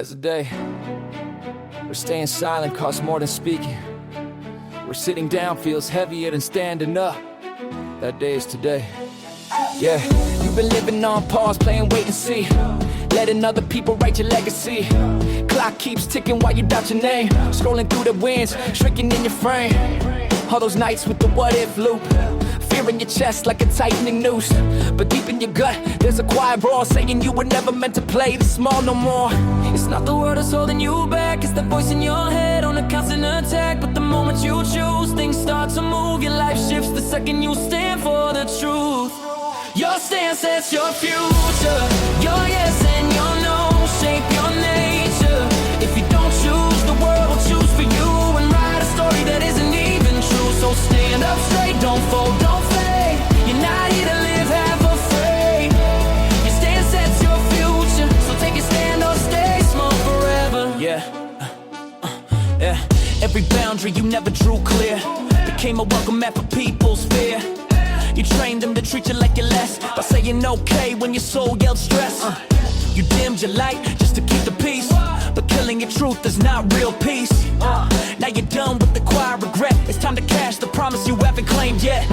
There's a day where staying silent costs more than speaking, where sitting down feels heavier than standing up. That day is today. Yeah, you've been living on pause, playing wait and see, letting other people write your legacy. Clock keeps ticking while you doubt your name, scrolling through the winds, shrinking in your frame. All those nights with the what if loop, fear in your chest like a tightening noose. But deep in your gut, there's a quiet roar saying you were never meant to play this small no more. It's not the world that's holding you back, it's the voice in your head on a constant attack. But the moment you choose, things start to move. Your life shifts the second you stand for the truth. Your stance sets your future, your yes and your no shape your nature. If you don't choose, the world will choose for you and write a story that isn't even true. So stand up straight, don't fold, don't fade. You're not here to live half afraid. Your stance sets your future, so take a stand or stay small forever. Yeah, every boundary you never drew clear became a welcome mat for people's fear. You trained them to treat you like you're less by saying okay when your soul yelled stress. You dimmed your light just to keep the peace, but killing your truth is not real peace. Now you're done with the quiet regret. It's time to cash the promise you haven't claimed yet.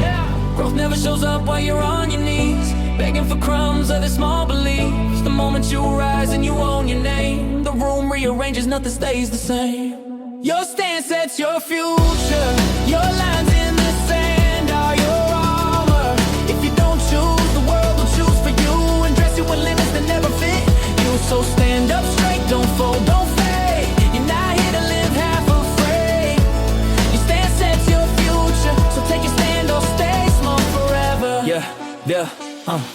Growth never shows up while you're on your knees, begging for crumbs of the small beliefs. The moment you rise and you own your name, the room rearranges, nothing stays the same. Your stance sets your future, your lines in the sand are your armor. If you don't choose, the world will choose for you and dress you in limits that never fit you. So stand up straight, don't fold, don't fade. You're not here to live half afraid. Your stance sets your future, so take a stand or stay small forever.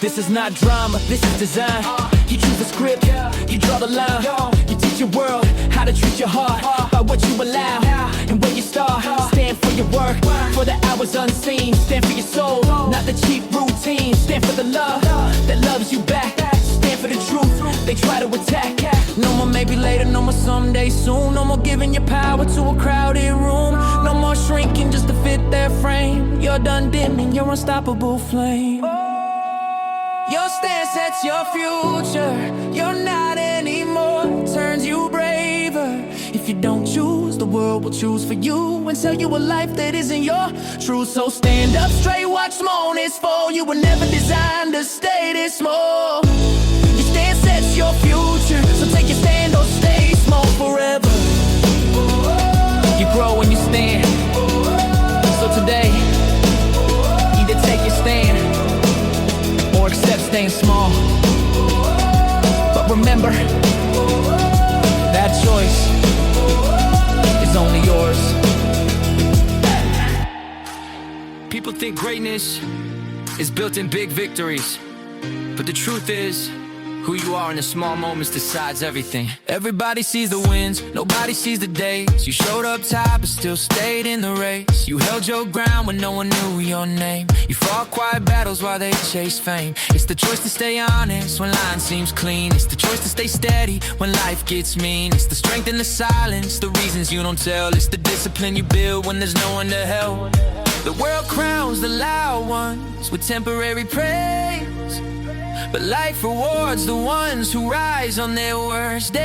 This is not drama, this is design. You choose the script, you draw the line. You teach your world how to treat your heart by what you allow and where you start. Stand for your work, for the hours unseen. Stand for your soul, not the cheap routine. Stand for the love that loves you back. Stand for the truth they try to attack. No more maybe later, no more someday soon. No more giving your power to a crowded room. No more shrinking just to fit their frame. You're done dimming your unstoppable flame. Your stance sets your future, you're not anymore, turns you braver. If you don't choose, the world will choose for you and sell you a life that isn't your truth. So stand up straight, watch moments fall. You were never designed to stay this small. Your stance sets your future, so take your stand or stay small forever. You grow when you stand, so today, either take your stand or accept staying small. But remember, that choice is only yours. People think greatness is built in big victories, but the truth is, who you are in the small moments decides everything. Everybody sees the wins, nobody sees the days. You showed up top but still stayed in the race. You held your ground when no one knew your name. You fought quiet battles while they chased fame. It's the choice to stay honest when line seems clean. It's the choice to stay steady when life gets mean. It's the strength in the silence, the reasons you don't tell. It's the discipline you build when there's no one to help. The world crowns the loud ones with temporary praise, but life rewards the ones who rise on their worst days.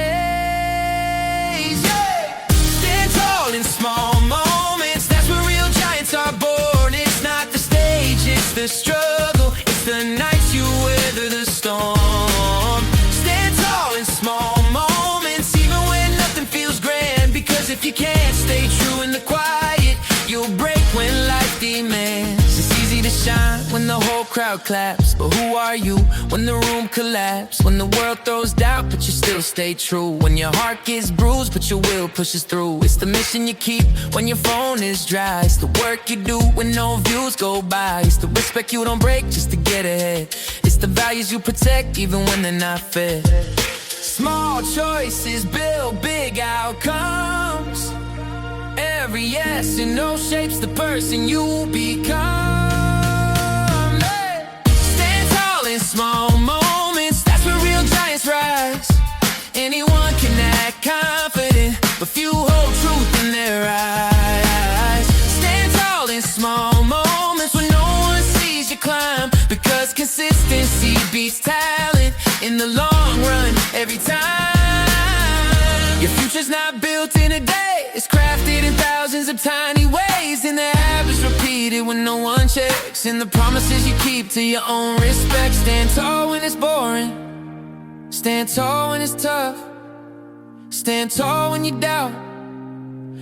Yeah. Stand tall in small moments, that's where real giants are born. It's not the stage, it's the struggle. It's the nights you weather the storm. Stand tall in small moments, even when nothing feels grand. Because if you can't stay true in the quiet, you'll break when life demands. It's easy to shine when the whole crowd claps, but who are you when the room collapses? When the world throws doubt, but you still stay true. When your heart gets bruised, but your will pushes through. It's the mission you keep when your phone is dry. It's the work you do when no views go by. It's the respect you don't break just to get ahead. It's the values you protect even when they're not fair. Small choices build big outcomes. Every yes and no shapes the person you become. Hey. Stand tall in small moments, that's where real giants rise. Anyone can act confident, but few hold truth in their eyes. Stand tall in small moments when no one sees you climb, because consistency beats talent in the long run every time. Your future's not built in a day, it's crafted in thousands of tiny ways. And the habits repeated when no one checks, and the promises you keep to your own respect. Stand tall when it's boring, stand tall when it's tough, stand tall when you doubt,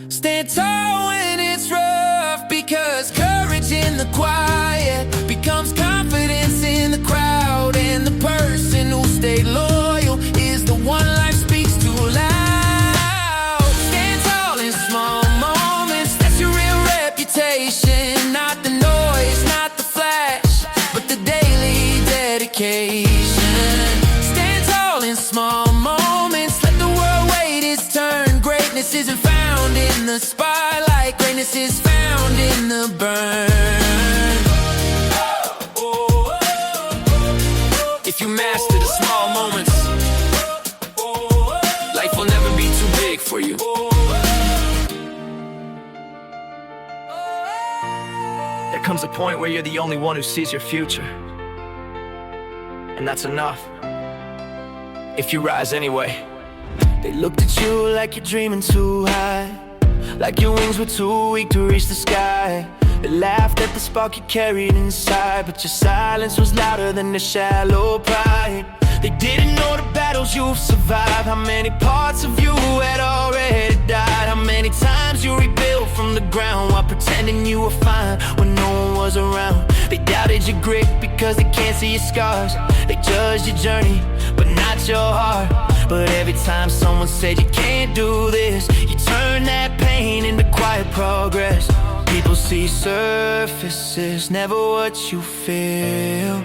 stand tall when it's rough. Because courage in the quiet becomes confidence in the crowd, and the person who stayed loyal is the one life speaks to loud. Stand tall in small moments, that's your real reputation. Not the noise, not the flash, but the daily dedication. Stand tall in small moments, let the world wait its turn. Greatness isn't found in the spotlight, greatness is found in the burn. If you master the small moments, life will never be too big for you. There comes a point where you're the only one who sees your future, and that's enough. If you rise anyway. They looked at you like you're dreaming too high, like your wings were too weak to reach the sky. They laughed at the spark you carried inside, but your silence was louder than their shallow pride. They didn't know the battles you've survived, how many parts of you had already died, how many times you rebuilt from the ground while pretending you were fine when no one was around. They doubted your grit because they can't see your scars. They judged your journey, but not your heart. But every time someone said you can't do this, you turn that pain into quiet progress. People see surfaces, never what you feel.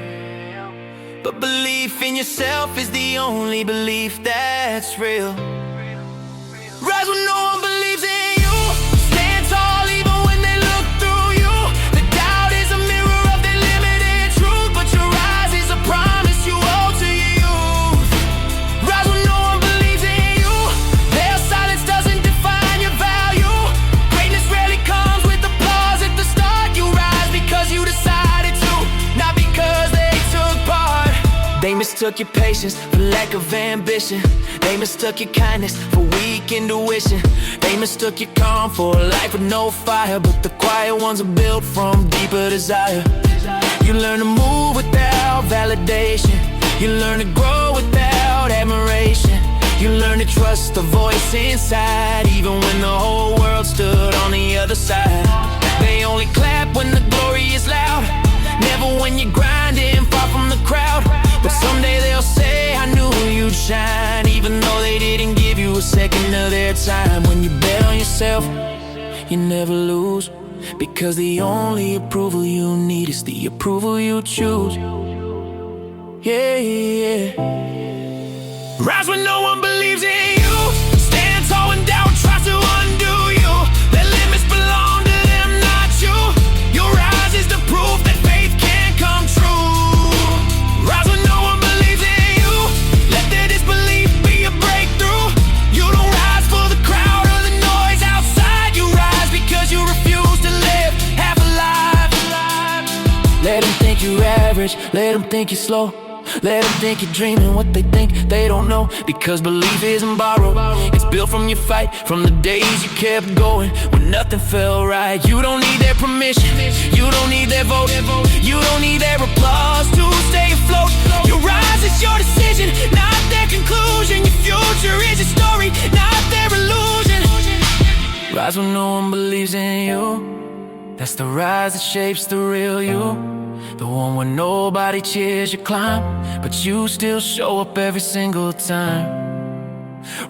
But belief in yourself is the only belief that's real. Rise when no one believes in you, stand tall even when they look through you. The doubt is a mirror of their limited truth, but your rise is a promise you owe to your youth. Rise when no one believes in you, their silence doesn't define your value. Greatness rarely comes with applause at the start. You rise because you decided to, not because they took part. They mistook your patience for lack of ambition. They mistook your kindness for weak intuition. They mistook your calm for a life with no fire, but the quiet ones are built from deeper desire. You learn to move without validation, you learn to grow without admiration. You learn to trust the voice inside, even when the whole world stood on the other side. They only clap when the glory is loud, never when you're grinding far from the crowd. But someday they'll say, I knew you'd shine, even though they didn't give you a second of their time. When you bet on yourself, you never lose, because the only approval you need is the approval you choose. Yeah, yeah. Rise when no one believes in you, stand tall when doubt tries to undo you. Their limits belong to them, not you. Your rise is the proof that faith can come true. Rise when no one believes in you, let their disbelief be a breakthrough. You don't rise for the crowd or the noise outside. You rise because you refuse to live half alive. Let them think you're average, let them think you're slow, let them think you're dreaming what they think they don't know. Because belief isn't borrowed, it's built from your fight, from the days you kept going when nothing felt right. You don't need their permission, you don't need their vote, you don't need their applause to stay afloat. Your rise is your decision, not their conclusion. Your future is your story, not their illusion. Rise when no one believes in you, that's the rise that shapes the real you. The one where nobody cheers your climb, but you still show up every single time.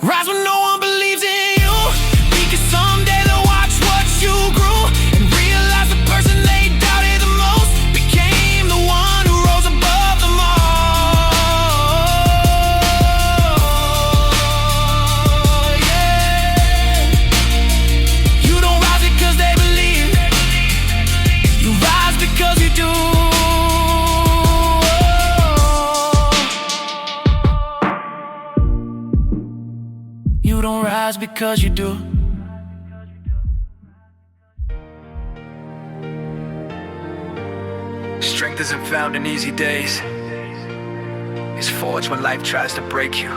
Rise when no one believes in you, because someday they'll watch what you grew and realize the person they doubted the most became the one who rose above them all. Yeah. You don't rise because they believe, you rise because you do. You don't rise because you do. Strength isn't found in easy days, it's forged when life tries to break you.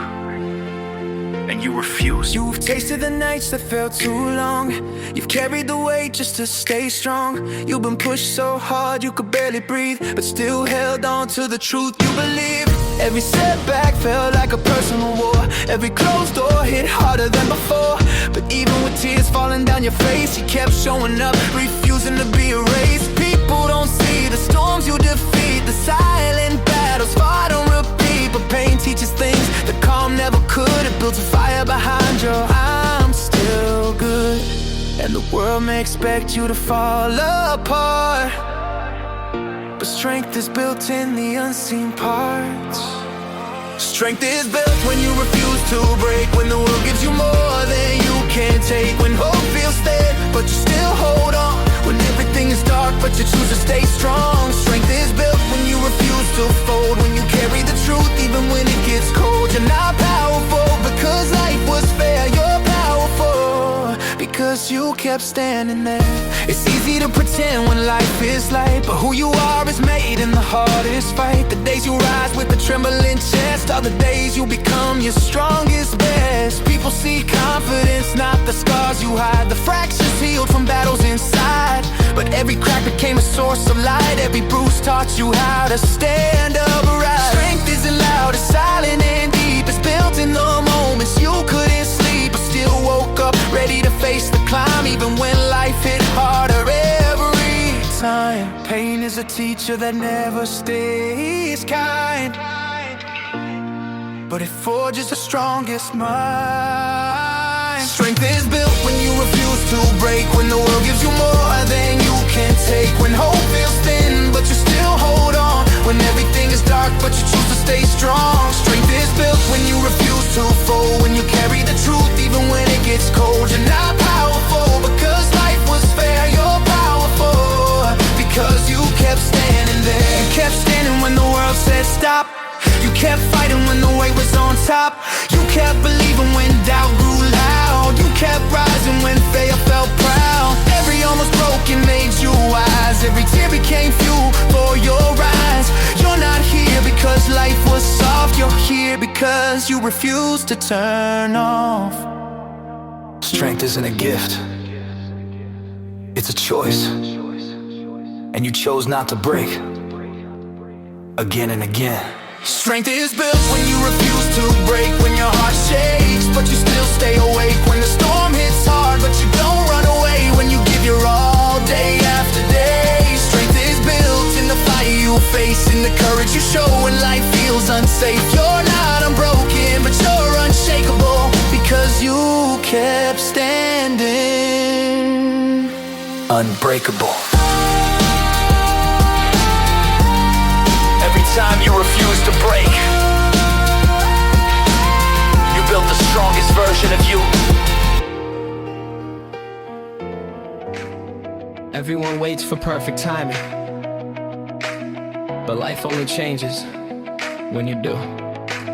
and you refuse. You've tasted the nights that felt too long. You've carried the weight just to stay strong. You've been pushed so hard you could barely breathe, but still held on to the truth you believe. Every setback felt like a personal war. Every closed door hit harder than before. But even with tears falling down your face, you kept showing up, refusing to be erased. People don't see the storms you defeat, the silent battles fought on repeat. But pain teaches things that calm never could. It builds a fire behind your I'm still good. And the world may expect you to fall apart, but strength is built in the unseen parts. Strength is built when you refuse to break, when the world gives you more than you can take, when hope feels thin, but you still hold on, when everything is dark, but you choose to stay strong. Strength is built when you refuse to fold, when you carry the truth even when it gets cold. You're not powerful because life was fair. You're powerful because you kept standing there. It's easy to pretend when life is light, but who you are is made in the hardest fight. The days you rise with a trembling chest are the days you become your strongest best. People see confidence, not the scars you hide, the fractures healed from battles inside. But every crack became a source of light. Every bruise taught you how to stand upright. Strength isn't loud, it's silent and deep. It's built in the moments you couldn't sleep, but still woke up ready to face the climb, even when life hit harder every time. Pain is a teacher that never stays kind, but it forges the strongest mind. Strength is built when you refuse to break, when the world gives you more than you can take, when hope feels thin but you still hold on, when everything is dark but you choose to stay strong. Strength is built when you refuse to fold, when you carry the truth even when it gets cold. You're not powerful because life was fair. You're powerful because you kept standing there. You kept standing when the world said stop. You kept fighting when the weight was on top. You kept believing when doubt grew loud. You kept rising when failure felt proud. Every almost broken made you wise. Every tear became fuel for your rise. You're not here because life was soft. You're here because you refused to turn off. Strength isn't a gift, it's a choice. And you chose not to break again and again. Strength is built when you refuse to break, when your heart shakes but you still stay awake, when the storm hits hard but you don't run away, when you give your all day after day. Strength is built in the fire you face, in the courage you show when life feels unsafe. You're not unbroken but you're unshakable because you kept standing. Unbreakable. Every time you refuse to break, you built the strongest version of you. Everyone waits for perfect timing, but life only changes when you do.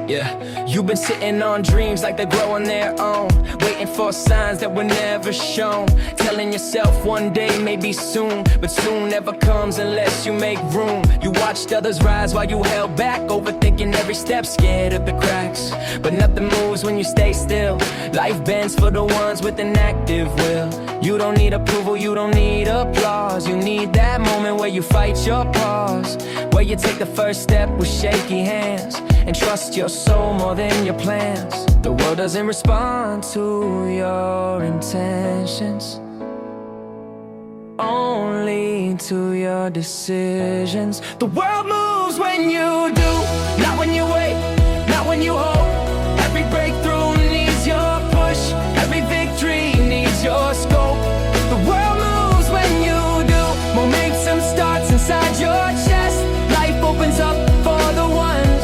Yeah, you've been sitting on dreams like they grow on their own, waiting for signs that were never shown, telling yourself one day, maybe soon, but soon never comes unless you make room. You watched others rise while you held back, overthinking every step, scared of the cracks, but nothing moves when you stay still. Life bends for the ones with an active will. You don't need approval, you don't need applause. You need that moment where you fight your pause, where you take the first step with shaky hands and trust your soul more than your plans. The world doesn't respond to your intentions, only to your decisions. The world moves when you do, not when you wait, not when you hope. Every breakthrough needs your push, every victory needs your scope. The world moves when you do, momentum starts inside your chest. Life opens up for the ones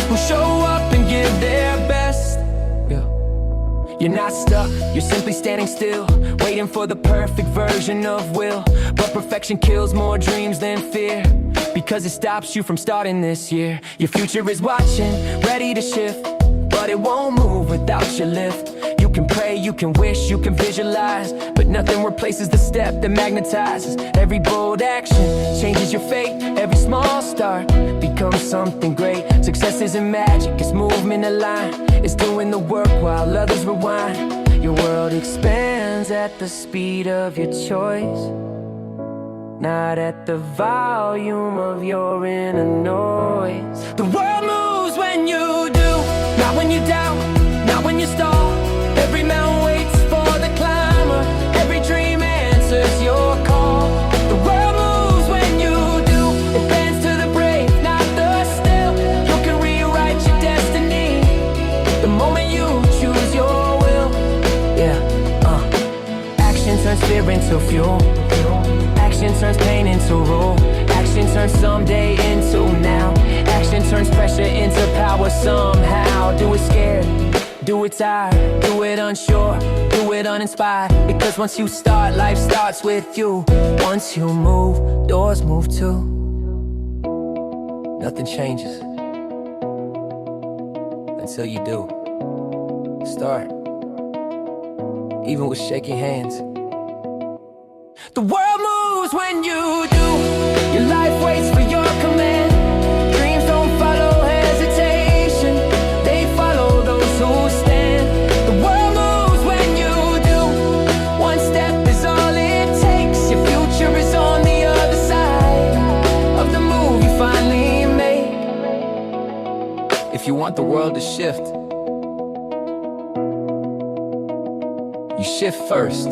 who show up and give their best. Yeah. You're not stuck, you're simply standing still, waiting for the perfect version of will. But perfection kills more dreams than fear, because it stops you from starting this year. Your future is watching, ready to shift, but it won't move without your lift. You can pray you can wish, you can visualize, but nothing replaces the step that magnetizes. Every bold action changes your fate. Every small start becomes something great. Success isn't magic, it's movement aligned. It's doing the work while others rewind. Your world expands at the speed of your choice, not at the volume of your inner noise. The world moves when you do, not when you doubt, not when you stall. Every mountain waits for the climber, every dream answers your call. The world moves when you do, it bends to the brave, not the still. You can rewrite your destiny the moment you choose your will. Yeah, action turns fear into fuel. Action turns pain into rule. Action turns someday into now. Action turns pressure into power somehow. Do it scared, do it tired, do it unsure, do it uninspired. Because once you start, life starts with you. Once you move, doors move too. Nothing changes until you do. Start, even with shaking hands. The world moves when you do. Your life waits for your command. Dreams don't follow hesitation, they follow those who stand. The world moves when you do. One step is all it takes. Your future is on the other side of the move you finally made. If you want the world to shift, you shift first.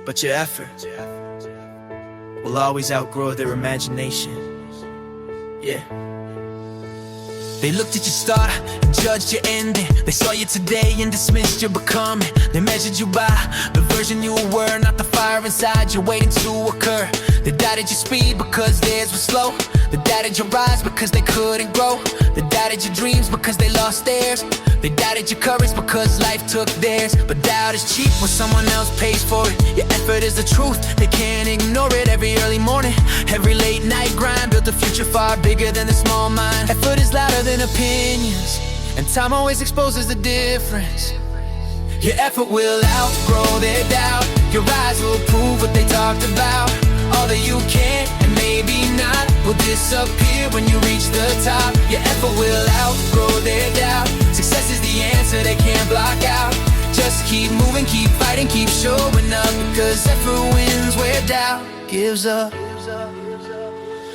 But your effort will always outgrow their imagination. Yeah. They looked at your start and judged your ending. They saw you today and dismissed your becoming. They measured you by the version you were, not the fire inside you waiting to occur. They doubted your speed because theirs was slow. They doubted your rise because they couldn't grow. They doubted your dreams because they lost theirs. They doubted your courage because life took theirs. But doubt is cheap when someone else pays for it. Your effort is the truth, they can't ignore it. Every early morning, every late night grind built a future far bigger than the small mind. Effort is louder than opinions, and time always exposes the difference. Your effort will outgrow their doubt. Your eyes will prove what they talked about. All that you can and maybe not will disappear when you reach the top. Your effort will outgrow their doubt. Success is the answer they can't block out. Just keep moving, keep fighting, keep showing up, because effort wins where doubt gives up.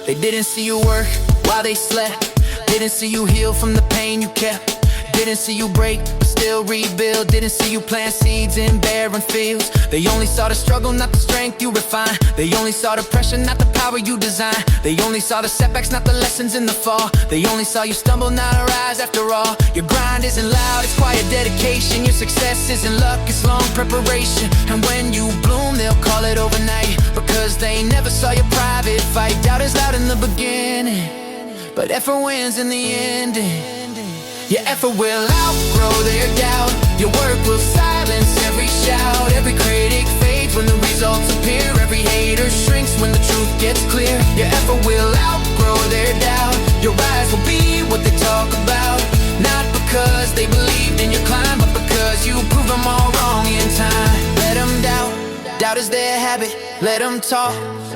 They didn't see you work while they slept. Didn't see you heal from the pain you kept. Didn't see you break, but still rebuild. Didn't see you plant seeds in barren fields. They only saw the struggle, not the strength you refine. They only saw the pressure, not the power you design. They only saw the setbacks, not the lessons in the fall. They only saw you stumble, not rise after all. Your grind isn't loud, it's quiet dedication. Your success isn't luck, it's long preparation. And when you bloom, they'll call it overnight, because they never saw your private fight. Doubt is loud in the beginning, but effort wins in the ending. Your effort will outgrow their doubt. Your work will silence every shout. Every critic fades when the results appear. Every hater shrinks when the truth gets clear. Your effort will outgrow their doubt. Your rise will be what they talk about. Not because they believed in your climb, but because you proved them all wrong in time. Let them doubt, doubt is their habit. Let them talk,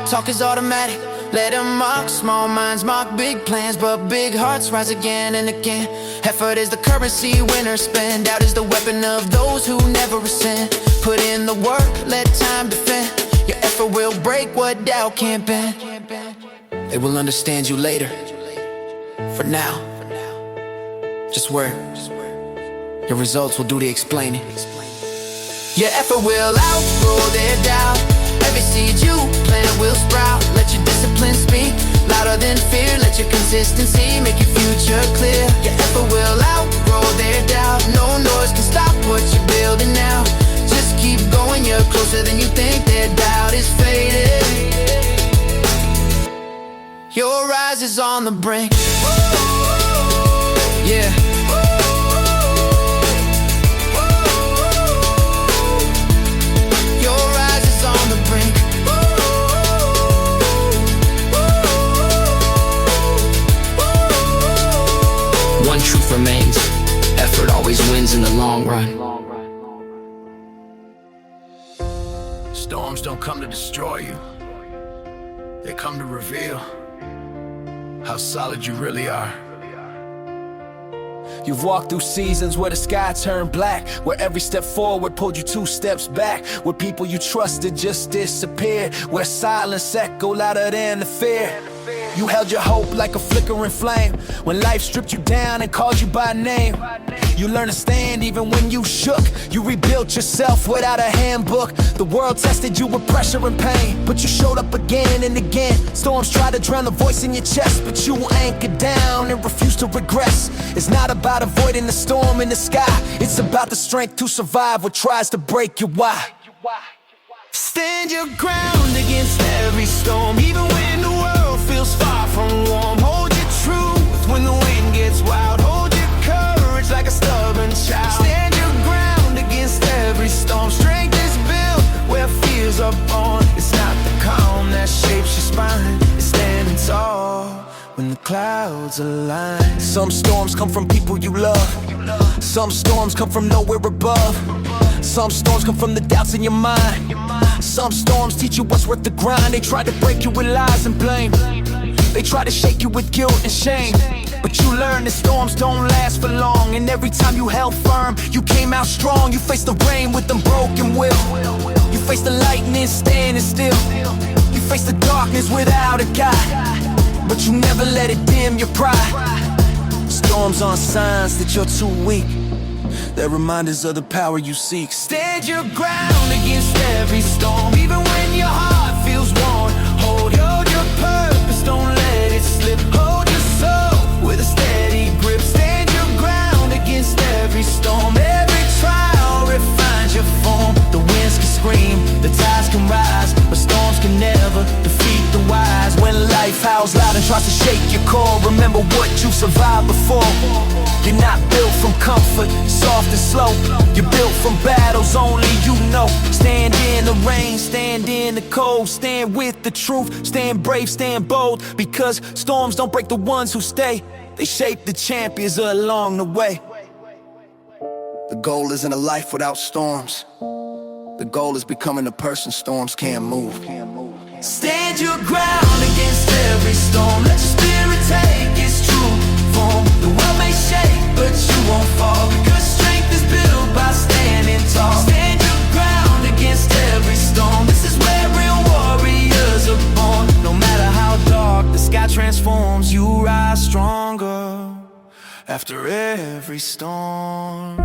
talk is automatic. Let them mock small minds, mock big plans, but big hearts rise again and again. Effort is the currency winners spend. Doubt is the weapon of those who never rescind. Put in the work, let time defend. Your effort will break what doubt can't bend. They will understand you later. For now, just work. Your results will do the explaining. Your effort will outgrow their doubt. Every seed you plant will sprout. Let your discipline speak louder than fear. Let your consistency make your future clear. Your effort will outgrow their doubt. No noise can stop what you're building now. Just keep going, you're closer than you think. Their doubt is faded. Your rise is on the brink. Yeah. One one truth remains: effort always wins in the long run. Storms don't come to destroy you. They come to reveal how solid you really are. You've walked through seasons where the sky turned black, where every step forward pulled you 2 steps back, where people you trusted just disappeared, where silence echoed louder than the fear. You held your hope like a flickering flame when life stripped you down and called you by name. You learned to stand even when you shook. You rebuilt yourself without a handbook. The world tested you with pressure and pain, but you showed up again and again. Storms tried to drown the voice in your chest, but you anchored down and refused to regress. It's not about avoiding the storm in the sky, it's about the strength to survive what tries to break you. Why? Stand your ground against every storm, even when the world feels far from warm. Hold your truth when the wind gets wild. Hold your courage like a stubborn child. Stand your ground against every storm. Strength is built where fears are born. It's not the calm that shapes your spine, it's standing tall when the clouds align. Some storms come from people you love. Some storms come from nowhere above. Some storms come from the doubts in your mind. Some storms teach you what's worth the grind. They try to break you with lies and blame. They try to shake you with guilt and shame, but you learn that storms don't last for long. And every time you held firm, you came out strong. You faced the rain with them broken will. You faced the lightning standing still. You faced the darkness without a guide, but you never let it dim your pride. Storms aren't signs that you're too weak, they're reminders of the power you seek. Stand your ground against every storm, even when your heart feels worn. Hold your purpose, don't let it slip. Hold your soul with a steady grip. Stand your ground against every storm. Every trial refines your form. The winds can scream, the tides can rise, but storms can never defeat the wise. When life howls loud and tries to shake your core, remember what you survived before. You're not built from comfort, soft and slow. You're built from battles only you know. Stand in the rain, stand in the cold. Stand with the truth, stand brave, stand bold. Because storms don't break the ones who stay, they shape the champions along the way. The goal isn't a life without storms. The goal is becoming the person storms can't move. Stand your ground against every storm. Let your spirit take its true form. The world may shake, but you won't fall, because strength is built by standing tall. Stand your ground against every storm. This is where real warriors are born. No matter how dark the sky transforms, you rise stronger after every storm.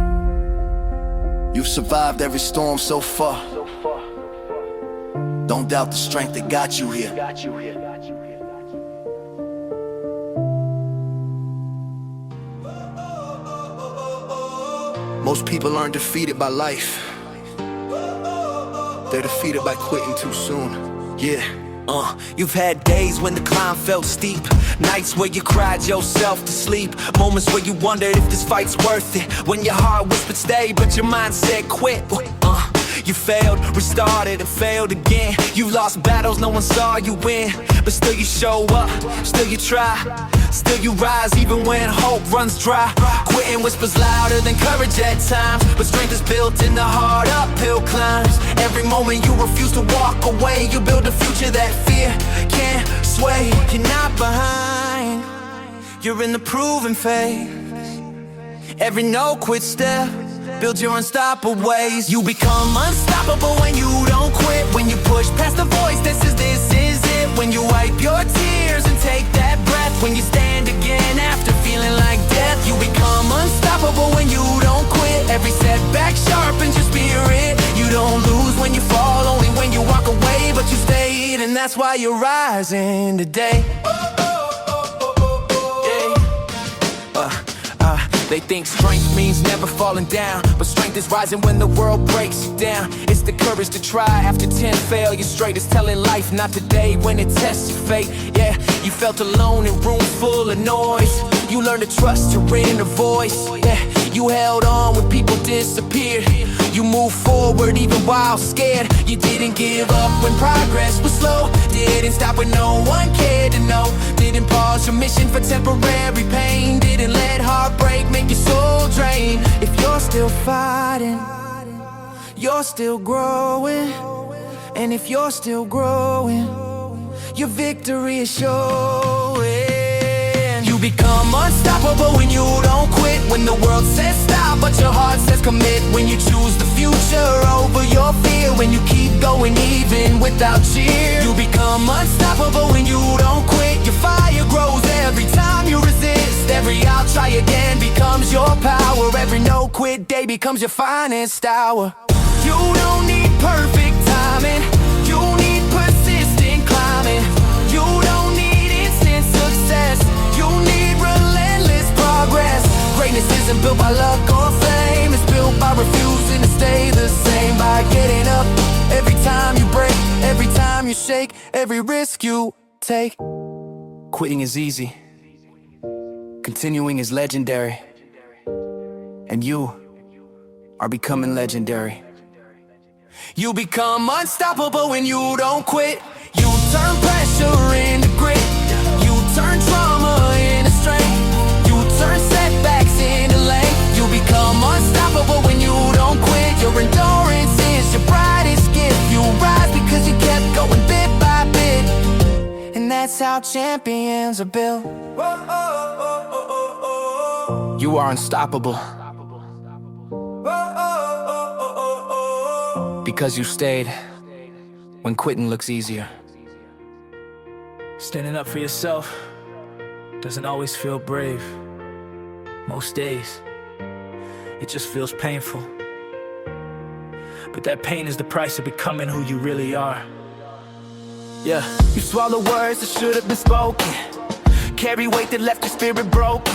You've survived every storm so far. Don't doubt the strength that got you here. Most people aren't defeated by life, they're defeated by quitting too soon. Yeah. You've had days when the climb felt steep, nights where you cried yourself to sleep, moments where you wondered if this fight's worth it, when your heart whispered stay but your mind said quit. You failed, restarted, and failed again. You lost battles no one saw you win, but still you show up, still you try, still you rise even when hope runs dry. Quitting whispers louder than courage at times, but strength is built in the hard uphill climbs. Every moment you refuse to walk away, you build a future that fear can't sway. You're not behind, you're in the proven phase. Every no quit step build your unstoppable ways. You become unstoppable when you don't quit, when you push past the voice that says this is it, when you wipe your tears and take that breath, when you stand again after feeling like death. You become unstoppable when you don't quit. Every setback sharpens your spirit. You don't lose when you fall, only when you walk away, but you stayed, and that's why you're rising today. They think strength means never falling down, but strength is rising when the world breaks you down. It's the courage to try after 10 failures straight. It's telling life not today when it tests your fate. Yeah, you felt alone in rooms full of noise. You learned to trust your inner voice. Yeah, you held on when people disappeared. You moved forward even while scared. You didn't give up when progress was slow. Didn't stop when no one cared to know. Didn't pause your mission for temporary pain. Didn't let heartbreak you're still growing, and if you're still growing, your victory is showing. You become unstoppable when you don't quit. When the world says stop, but your heart says commit. When you choose the future over your fear. When you keep going even without cheer. You become unstoppable when you don't quit. Your fire grows every time you resist. Every I'll try again becomes your power. Every no quit day becomes your finest hour. You don't need perfect timing. You need persistent climbing. You don't need instant success. You need relentless progress. Greatness isn't built by luck or fame. It's built by refusing to stay the same. By getting up every time you break, every time you shake, every risk you take. Quitting is easy. Continuing is legendary. And you are becoming legendary. You become unstoppable when you don't quit. You turn pressure into grit. You turn trauma into strength. You turn setbacks into length. You become unstoppable when you don't quit. Your endurance is your brightest gift. You rise because you kept going bit by bit. And that's how champions are built. You are unstoppable because you stayed when quitting looks easier. Standing up for yourself doesn't always feel brave. Most days, it just feels painful. But that pain is the price of becoming who you really are. Yeah, you swallow words that should have been spoken. Carry weight that left your spirit broken.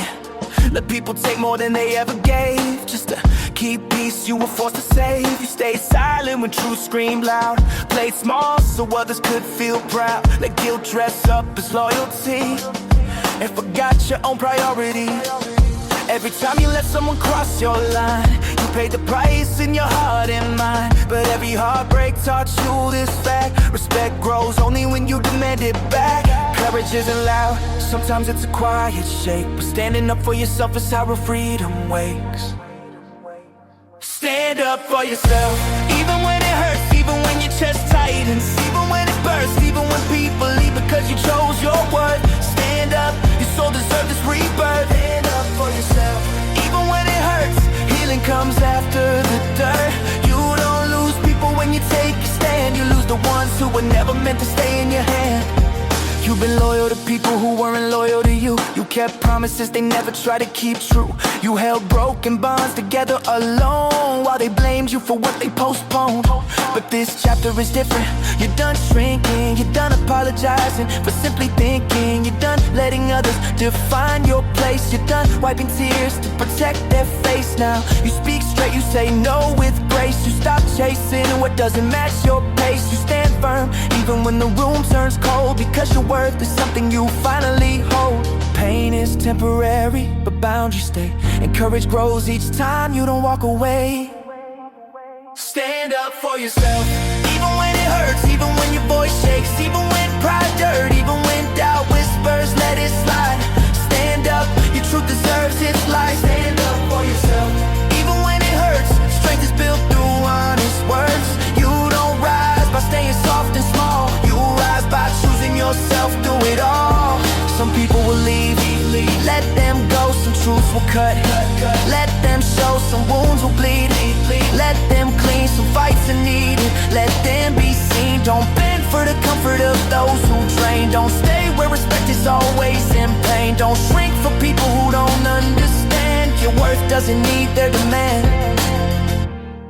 Let people take more than they ever gave. Just to keep peace, you were forced to save. You stayed silent when truth screamed loud. Played small so others could feel proud. Let guilt dress up as loyalty, and forgot your own priorities. Every time you let someone cross your line, you paid the price in your heart and mind. But every heartbreak taught you this fact: respect grows only when you demand it back. Courage isn't loud, sometimes it's a quiet shake. But standing up for yourself is how real freedom wakes. Stand up for yourself, even when it hurts, even when your chest tightens, even when it bursts, even when people leave because you chose your worth. Stand up, your soul deserves this rebirth. Stand up for yourself, even when it hurts. Healing comes after the dirt. You don't lose people when you take a stand. You lose the ones who were never meant to stay in your hand. You've been loyal to people who weren't loyal to you. You kept promises they never tried to keep true. You held broken bonds together alone while they blamed you for what they postponed. But this chapter is different. You're done shrinking, you're done apologizing for simply thinking. You're done letting others define your place. You're done wiping tears to protect their face now. You speak straight, you say no with grace. You stop chasing what doesn't match your pace. You stand firm even when the room turns cold, because your worth is something you finally hold. Pain is temporary, but boundaries stay. And courage grows each time you don't walk away. Stand up for yourself, even when it hurts, even when your voice shakes, even when pride dirt, even when doubt whispers, let it slide. Stand up, your truth deserves its light. Stand up for yourself, even when it hurts. Strength is built through honest words. You don't rise by staying soft and small. You rise by choosing yourself through it all. Some people will leave, let them go. Some truths will cut. Let them show, some wounds will bleed. Let them clean, some fights are needed. Let them be seen. Don't bend for the comfort of those who drain. Don't stay where respect is always in pain. Don't shrink for people who don't understand. Your worth doesn't need their demand.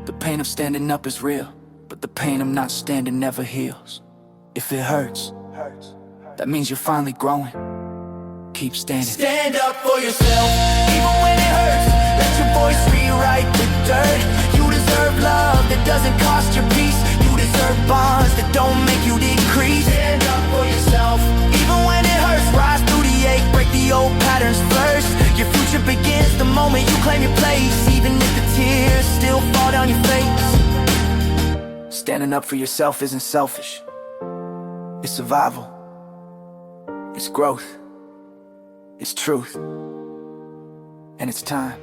The pain of standing up is real, but the pain of not standing never heals. If it hurts, that means you're finally growing. Keep standing. Stand up for yourself, even when it hurts. Let your voice rewrite the dirt. You deserve love that doesn't cost your peace. You deserve bonds that don't make you decrease. Stand up for yourself, even when it hurts. Rise through the ache, break the old patterns first. Your future begins the moment you claim your place, even if the tears still fall down your face. Standing up for yourself isn't selfish. It's survival. It's growth. It's truth. And it's time.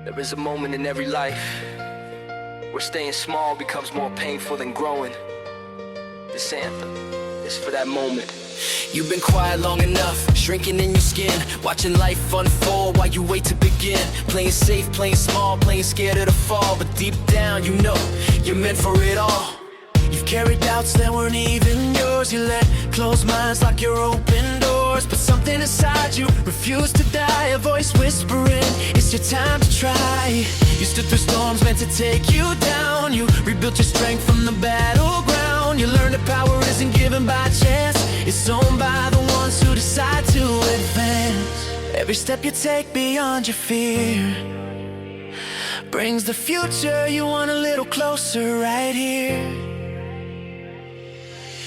There is a moment in every life where staying small becomes more painful than growing. This anthem is for that moment. You've been quiet long enough, shrinking in your skin, watching life unfold while you wait to begin. Playing safe, playing small, playing scared of the fall, but deep down you know you're meant for it all. You've carried doubts that weren't even yours. You let closed minds lock your open doors, but something inside you refused to die. A voice whispering, it's your time to try. You stood through storms meant to take you down. You rebuilt your strength from the battleground. You learned that power isn't given by chance, it's owned by the ones who decide to advance. Every step you take beyond your fear brings the future you want a little closer right here.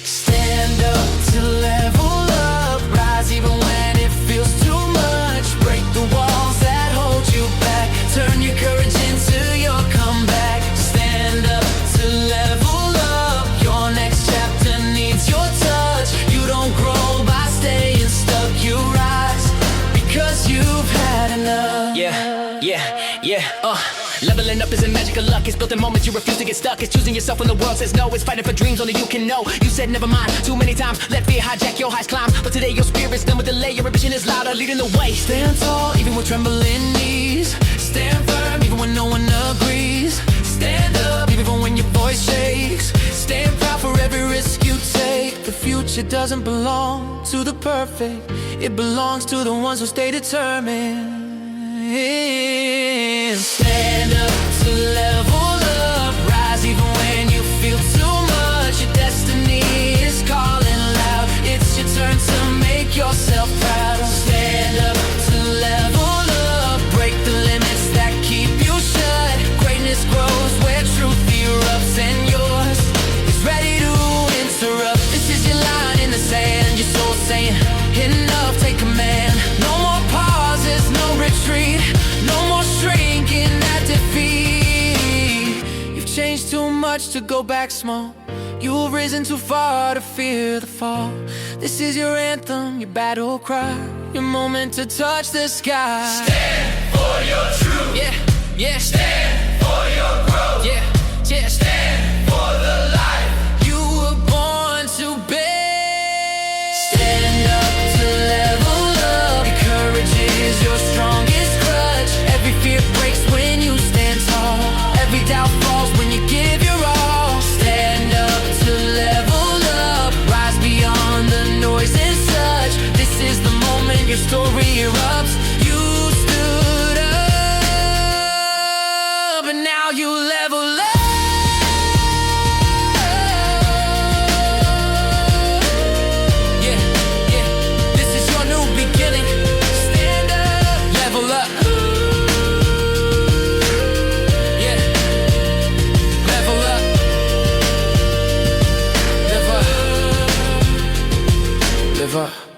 Stand up to level up, rise even when it feels too much. Break the walls that hold you back, turn your courage into your comeback. Stand up to level up, your next chapter needs your touch. You don't grow by staying stuck, you rise because you've had enough. Leveling up isn't magical luck, it's built in moments you refuse to get stuck. It's choosing yourself when the world says no, it's fighting for dreams only you can know. You said never mind too many times, let fear hijack your highest climb, but today your spirit's done with delay, your ambition is louder, leading the way. Stand tall even with trembling knees, stand firm even when no one agrees. Stand up even when your voice shakes, stand proud for every risk you take. The future doesn't belong to the perfect, it belongs to the ones who stay determined. Stand up to level up, rise even when you feel too much. Your destiny is calling loud, it's your turn to make yourself proud. Stand up to level up, break the limits that keep you shut. Greatness grows where truth erupts, and yours is ready to interrupt. This is your line in the sand, your soul saying enough, take command. No more pauses, no retreat, no more shrinking at defeat. You've changed too much to go back small, you've risen too far to fear the fall. This is your anthem, your battle cry, your moment to touch the sky. Stand for your truth. Yeah. Stand for your growth. Yeah. Stand for the life you were born to bear. Stand up to level up, your courage is your strongest crutch. Every fear breaks when you stand tall, every doubt falls when you give your all. Stand up to level up, rise beyond the noise and such. This is the moment your story erupts. You stood up and now you level up. Live up.